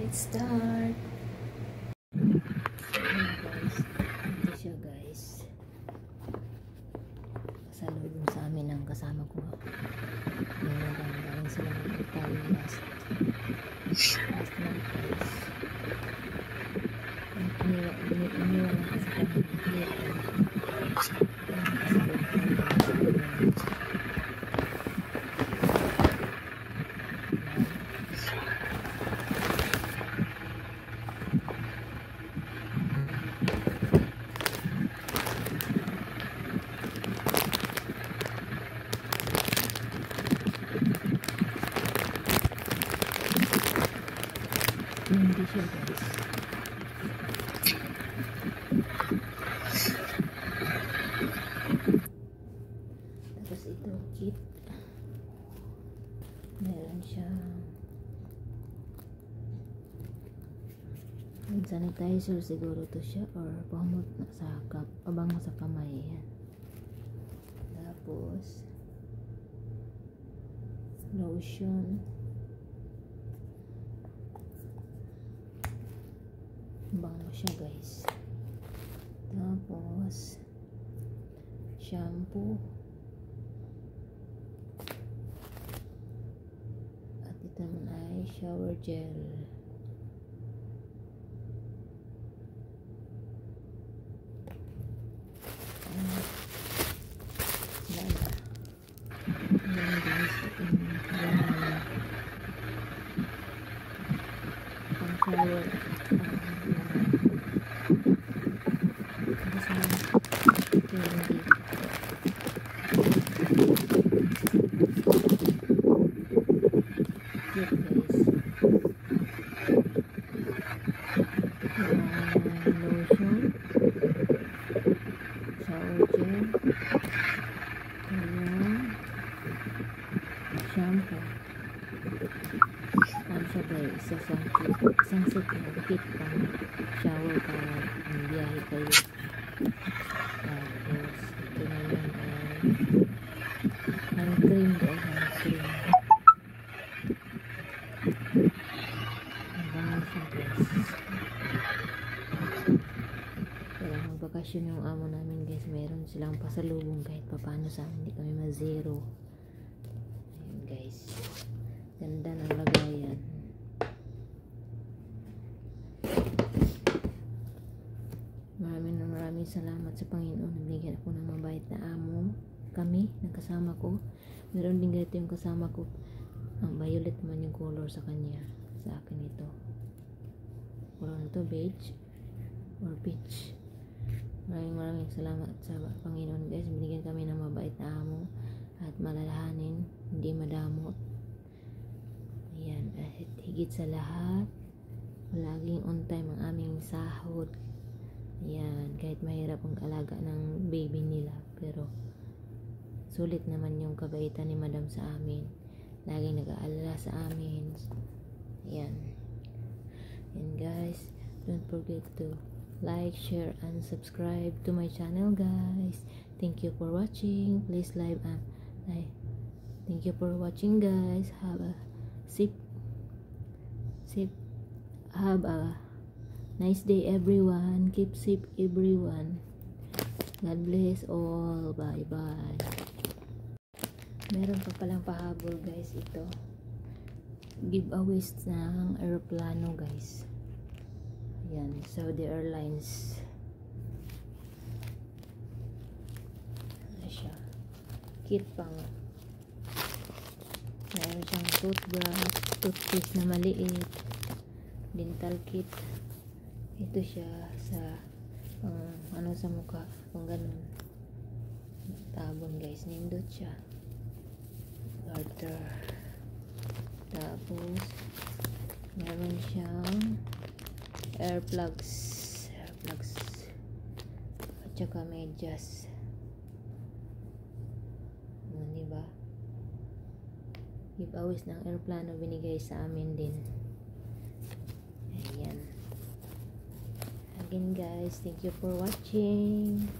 Let's start. Ayan guys, ito siya guys. Kasalubong sa amin ang kasama ko. Yung nagandang sila mag-retire last month guys. Iniwan na kasi kami hindi siya guys. Tapos ito kit, meron siya sanitizer siguro to siya, or pamot na sa abang sa kamay. Yan. Tapos lotion, bango siya guys. Tapos shampoo, at ito naman ay shower gel. Yan guys, pang shower. Lotion, shower gel, shampoo. Ano siya guys, isang set na kit pang shower para biyahe kayo. Tapos ito naman ay hand cream guys, hand cream. Ang siya guys. Kaya magbakasyon yung amo namin guys, meron silang pasalubong kahit paano sa amin, hindi kami ma-zero. Ayun guys, ganda ng lagayan. Maraming salamat sa Panginoon, nabigyan ako ng mabait na amo. Kami, ng kasama ko, meron din ganito yung kasama ko, ang violet naman yung color sa kanya. Sa akin ito, color na to, beige or peach. Maraming salamat sa Panginoon guys, binigyan kami ng mabait na amo at malalahanin, hindi madamot. Ayan, at higit sa lahat, laging on time ang aming sahod. Ayan, kahit mahirap ang alaga ng baby nila, pero sulit naman yung kabaitan ni madam sa amin. Laging nag-aalala sa amin. Ayan. And guys, don't forget to like, share, and subscribe to my channel guys. Thank you for watching. Please like. Thank you for watching guys. Have a have a nice day everyone. Keep safe everyone. God bless all. Bye bye. Meron pa palang pahabol guys ito. Giveaways ng aeroplano guys. Ayan, Saudi Airlines. Ano siya? Kit pang. Meron siyang toothbrush, toothpaste na maliit, dental kit. Ito siya sa ano sa mukha, kung ganun. Tabon guys, nindot siya. Garter. Tapos meron siyang earplugs at saka medyas. Diba? Giveaways ng aeroplano binigay sa amin din. Ayan. Again guys, thank you for watching.